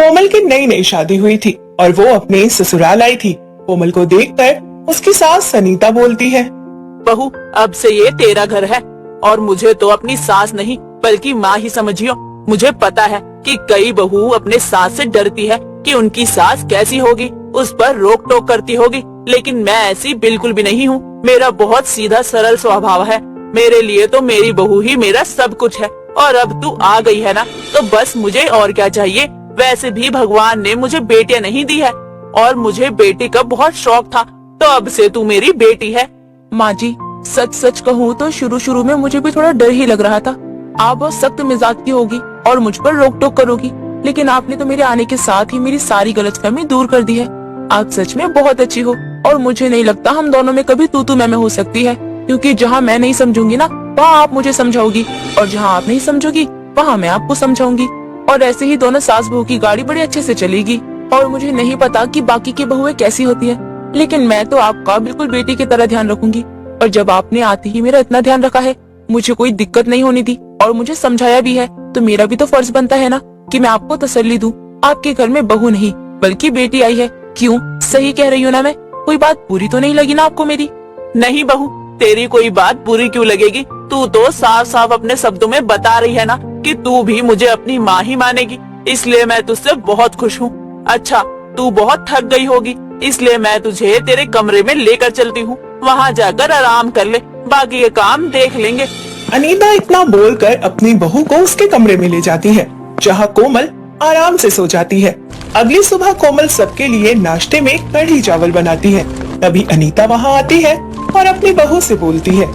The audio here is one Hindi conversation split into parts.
कोमल की नई नई शादी हुई थी और वो अपने ससुराल आई थी। कोमल को देखकर उसकी सास अनीता बोलती है, बहू, अब से ये तेरा घर है और मुझे तो अपनी सास नहीं बल्कि माँ ही समझियो। मुझे पता है कि कई बहू अपने सास से डरती है कि उनकी सास कैसी होगी, उस पर रोक टोक करती होगी, लेकिन मैं ऐसी बिल्कुल भी नहीं हूँ। मेरा बहुत सीधा सरल स्वभाव है। मेरे लिए तो मेरी बहू ही मेरा सब कुछ है और अब तू आ गई है ना, तो बस मुझे और क्या चाहिए। वैसे भी भगवान ने मुझे बेटियां नहीं दी है और मुझे बेटी का बहुत शौक था, तो अब से तू मेरी बेटी है। माँ जी, सच सच कहूँ तो शुरू शुरू में मुझे भी थोड़ा डर ही लग रहा था। आप बहुत सख्त मिजाज की होगी और मुझ पर रोक टोक करोगी, लेकिन आपने तो मेरे आने के साथ ही मेरी सारी गलतफहमी दूर कर दी है। आप सच में बहुत अच्छी हो और मुझे नहीं लगता हम दोनों में कभी तू मैं हो सकती है, क्योंकि जहाँ मैं नहीं समझूंगी ना वहाँ आप मुझे समझाओगी और जहाँ आप नहीं समझोगी वहाँ मैं आपको समझाऊंगी, और ऐसे ही दोनों सास बहू की गाड़ी बड़े अच्छे से चलेगी। और मुझे नहीं पता कि बाकी की बहुएं कैसी होती है, लेकिन मैं तो आपका बिल्कुल बेटी की तरह ध्यान रखूंगी। और जब आपने आते ही मेरा इतना ध्यान रखा है, मुझे कोई दिक्कत नहीं होनी दी और मुझे समझाया भी है, तो मेरा भी तो फर्ज बनता है ना कि मैं आपको तसल्ली दूं। आपके घर में बहू नहीं बल्कि बेटी आई है। क्यों, सही कह रही हूँ ना मैं? कोई बात बुरी तो नहीं लगी ना आपको मेरी? नहीं बहू, तेरी कोई बात बुरी क्यों लगेगी? तू तो साफ साफ अपने शब्दों में बता रही है ना कि तू भी मुझे अपनी माँ ही मानेगी, इसलिए मैं तुझसे बहुत खुश हूँ। अच्छा, तू बहुत थक गई होगी, इसलिए मैं तुझे तेरे कमरे में लेकर चलती हूँ, वहाँ जाकर आराम कर ले, बाकी के काम देख लेंगे। अनीता इतना बोलकर अपनी बहू को उसके कमरे में ले जाती है, जहाँ कोमल आराम से सो जाती है। अगली सुबह कोमल सबके लिए नाश्ते में कढ़ी चावल बनाती है। तभी अनीता वहाँ आती है और अपनी बहू से बोलती है,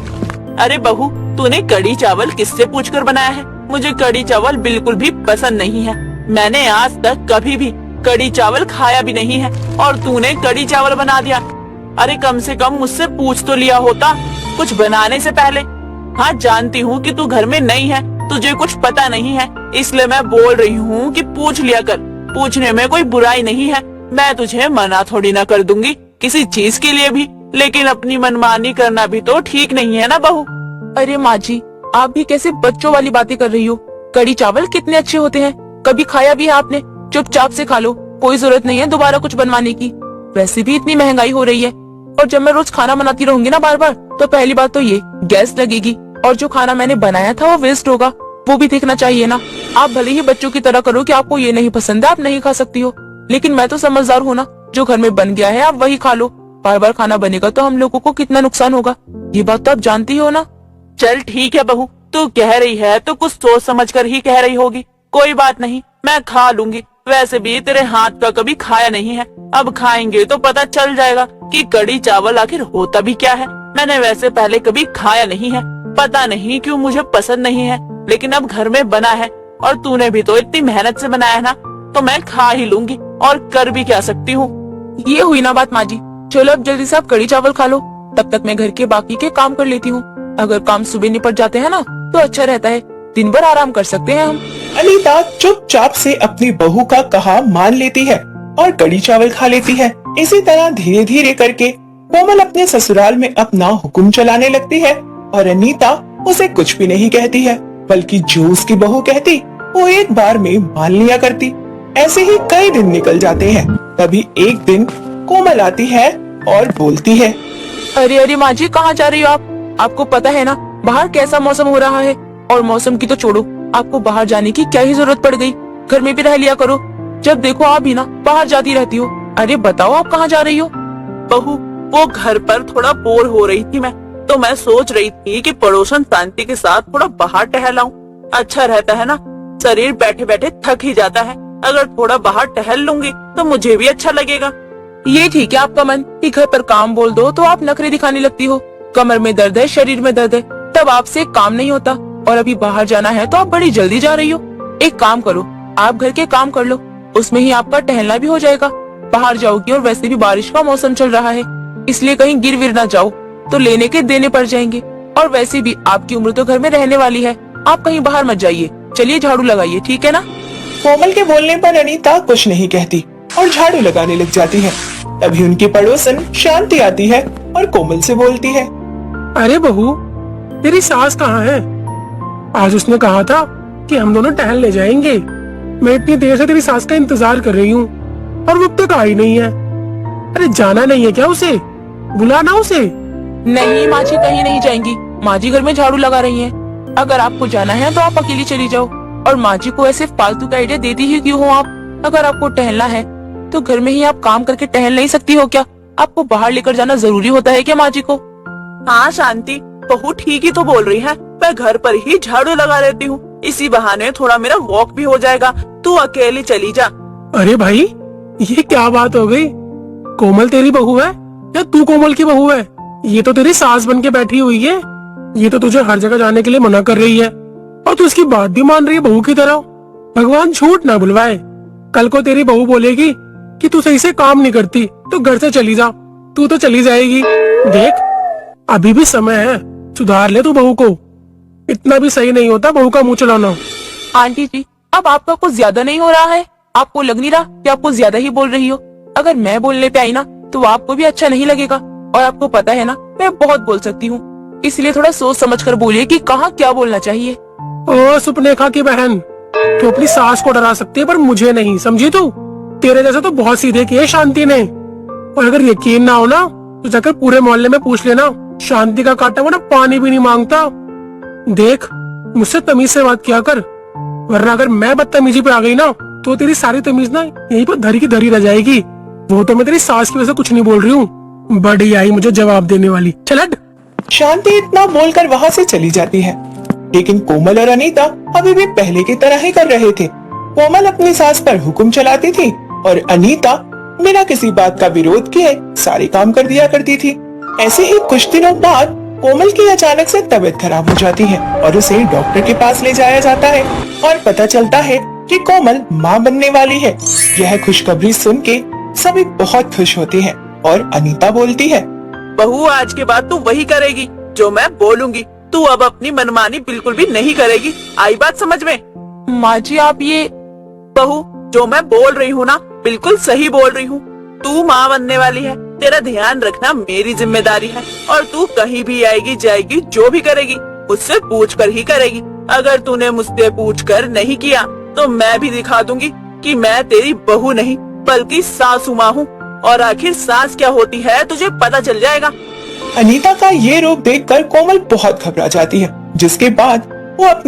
अरे बहू, तूने कढ़ी चावल किससे पूछकर बनाया है? मुझे कढ़ी चावल बिल्कुल भी पसंद नहीं है। मैंने आज तक कभी भी कढ़ी चावल खाया भी नहीं है और तूने कढ़ी चावल बना दिया। अरे कम से कम मुझसे पूछ तो लिया होता कुछ बनाने से पहले। हाँ, जानती हूँ कि तू घर में नहीं है, तुझे कुछ पता नहीं है, इसलिए मैं बोल रही हूँ कि पूछ लिया कर। पूछने में कोई बुराई नहीं है, मैं तुझे मना थोड़ी ना कर दूंगी किसी चीज के लिए भी, लेकिन अपनी मनमानी करना भी तो ठीक नहीं है ना बहू। अरे माँ जी, आप भी कैसे बच्चों वाली बातें कर रही हो? कढ़ी चावल कितने अच्छे होते हैं, कभी खाया भी है आपने? चुपचाप से खा लो, कोई जरूरत नहीं है दोबारा कुछ बनवाने की। वैसे भी इतनी महंगाई हो रही है, और जब मैं रोज खाना बनाती रहूंगी ना बार बार, तो पहली बात तो ये गैस लगेगी, और जो खाना मैंने बनाया था वो वेस्ट होगा, वो भी देखना चाहिए ना। आप भले ही बच्चों की तरह करो कि आपको ये नहीं पसंद है, आप नहीं खा सकती हो, लेकिन मैं तो समझदार हूँ ना, जो घर में बन गया है आप वही खा लो। बार बार खाना बनेगा तो हम लोगों को कितना नुकसान होगा, ये बात तो आप जानती हो ना। चल ठीक है बहू, तू कह रही है तो कुछ सोच समझ कर ही कह रही होगी, कोई बात नहीं, मैं खा लूंगी। वैसे भी तेरे हाथ का कभी खाया नहीं है, अब खाएंगे तो पता चल जाएगा कि कढ़ी चावल आखिर होता भी क्या है। मैंने वैसे पहले कभी खाया नहीं है, पता नहीं क्यों मुझे पसंद नहीं है, लेकिन अब घर में बना है और तूने भी तो इतनी मेहनत से बनाया है ना, तो मैं खा ही लूंगी, और कर भी क्या सकती हूँ। ये हुई ना बात माँ जी, चलो अब जल्दी से आप कढ़ी चावल खा लो, तब तक मैं घर के बाकी के काम कर लेती हूँ। अगर काम सुबह निपट जाते हैं ना तो अच्छा रहता है, दिन भर आराम कर सकते हैं हम। अनीता चुपचाप से अपनी बहू का कहा मान लेती है और कढ़ी चावल खा लेती है। इसी तरह धीरे धीरे करके कोमल अपने ससुराल में अपना हुक्म चलाने लगती है और अनीता उसे कुछ भी नहीं कहती है, बल्कि जो उसकी बहू कहती वो एक बार में मान लिया करती। ऐसे ही कई दिन निकल जाते हैं। तभी एक दिन कोमल आती है और बोलती है, अरे अरे माँ जी, कहाँ जा रही हो आप? आपको पता है ना बाहर कैसा मौसम हो रहा है, और मौसम की तो छोड़ो, आपको बाहर जाने की क्या ही जरूरत पड़ गई, घर में भी रह लिया करो। जब देखो आप भी ना बाहर जाती रहती हो। अरे बताओ आप कहाँ जा रही हो? बहू, वो घर पर थोड़ा बोर हो रही थी मैं, तो मैं सोच रही थी कि पड़ोसन शांति के साथ थोड़ा बाहर टहल आऊं, अच्छा रहता है ना, शरीर बैठे बैठे थक ही जाता है, अगर थोड़ा बाहर टहल लूंगी तो मुझे भी अच्छा लगेगा। ये ठीक है आपका मन कि घर पर काम बोल दो तो आप नखरे दिखाने लगती हो, कमर में दर्द है, शरीर में दर्द है, तब आपसे काम नहीं होता, और अभी बाहर जाना है तो आप बड़ी जल्दी जा रही हो। एक काम करो, आप घर के काम कर लो, उसमें ही आपका टहलना भी हो जाएगा। बाहर जाओगी और वैसे भी बारिश का मौसम चल रहा है, इसलिए कहीं गिर विर ना जाओ तो लेने के देने पड़ जाएंगे, और वैसे भी आपकी उम्र तो घर में रहने वाली है, आप कहीं बाहर मत जाइए। चलिए झाड़ू लगाइए, ठीक है ना? कोमल के बोलने पर अनीता कुछ नहीं कहती और झाड़ू लगाने लग जाती है। तभी उनकी पड़ोसन शांति आती है और कोमल से बोलती है, अरे बहू, तेरी सास कहाँ है? आज उसने कहा था कि हम दोनों टहलने जाएंगे, मैं इतनी देर से तेरी सास का इंतजार कर रही हूँ और वो अब तक आई नहीं है। अरे जाना नहीं है क्या उसे? बुलाना उसे। नहीं माँ जी, कहीं नहीं जाएंगी। माँ जी घर में झाड़ू लगा रही हैं। अगर आपको जाना है तो आप अकेली चली जाओ। और माँ जी को ऐसे फालतू का आइडिया देती ही क्यों हो आप? अगर आपको टहलना है तो घर में ही आप काम करके टहल नहीं सकती हो क्या? आपको बाहर लेकर जाना जरूरी होता है क्या माँ जी को? हाँ शांति, बहू ठीक ही तो बोल रही है। मैं घर पर ही झाड़ू लगा लेती हूँ, इसी बहाने थोड़ा मेरा वॉक भी हो जाएगा। तू अकेली चली जा। अरे भाई, ये क्या बात हो गई? कोमल तेरी बहू है या तू कोमल की बहू है? ये तो तेरी सास बन के बैठी हुई है। ये तो तुझे हर जगह जाने के लिए मना कर रही है और तू इसकी बात भी मान रही है बहू की तरह। भगवान झूठ ना बुलवाए, कल को तेरी बहू बोलेगी कि तू सही से काम नहीं करती तो घर से चली जा। तू तो चली जाएगी। देख, अभी भी समय है, सुधार ले तू बहू को। इतना भी सही नहीं होता बहू का मुंह चलाना। आंटी जी, अब आपका कुछ ज्यादा नहीं हो रहा है? आपको लग नहीं रहा कि आप कुछ ज्यादा ही बोल रही हो? अगर मैं बोलने पे आई ना तो आपको भी अच्छा नहीं लगेगा। और आपको पता है ना, मैं बहुत बोल सकती हूँ, इसलिए थोड़ा सोच समझ कर बोलिए कि कहाँ क्या बोलना चाहिए। ओ सुपनेखा की बहन, तू अपनी सास को डरा सकती है पर मुझे नहीं, समझी तू? तेरे जैसे तो बहुत सीधे किए शांति ने। और अगर यकीन ना हो ना तो जाकर पूरे मोहल्ले में पूछ लेना, शांति का काटा हुआ ना पानी भी नहीं मांगता। देख, मुझसे तमीज से बात किया कर, वरना अगर मैं बदतमीजी पे आ गई ना तो तेरी सारी तमीज ना यहीं पर धरी की धरी रह जाएगी। वो तो मैं तेरी सास की वजह से कुछ नहीं बोल रही हूँ, बड़ी आई मुझे जवाब देने वाली। चल हट। शांति इतना बोलकर वहाँ से चली जाती है, लेकिन कोमल और अनीता अभी भी पहले की तरह ही कर रहे थे। कोमल अपनी सास पर हुक्म चलाती थी और अनीता बिना किसी बात का विरोध किए सारे काम कर दिया करती थी। ऐसे ही कुछ दिनों बाद कोमल की अचानक से तबीयत खराब हो जाती है और उसे डॉक्टर के पास ले जाया जाता है और पता चलता है कि कोमल माँ बनने वाली है। यह खुशखबरी सुन के सभी बहुत खुश होते हैं और अनीता बोलती है, बहू आज के बाद तू वही करेगी जो मैं बोलूंगी। तू अब अपनी मनमानी बिल्कुल भी नहीं करेगी। आई बात समझ में? माँ जी आप ये बहू, जो मैं बोल रही हूँ ना बिल्कुल सही बोल रही हूँ। तू माँ बनने वाली है, तेरा ध्यान रखना मेरी जिम्मेदारी है। और तू कहीं भी आएगी जाएगी, जो भी करेगी मुझसे पूछ कर ही करेगी। अगर तूने मुझसे पूछ कर नहीं किया तो मैं भी दिखा दूंगी कि मैं तेरी बहू नहीं बल्कि सासू माँ हूँ। और आखिर सास क्या होती है तुझे पता चल जाएगा। अनीता का ये रूप देखकर कोमल बहुत घबरा जाती है, जिसके बाद वो अपनी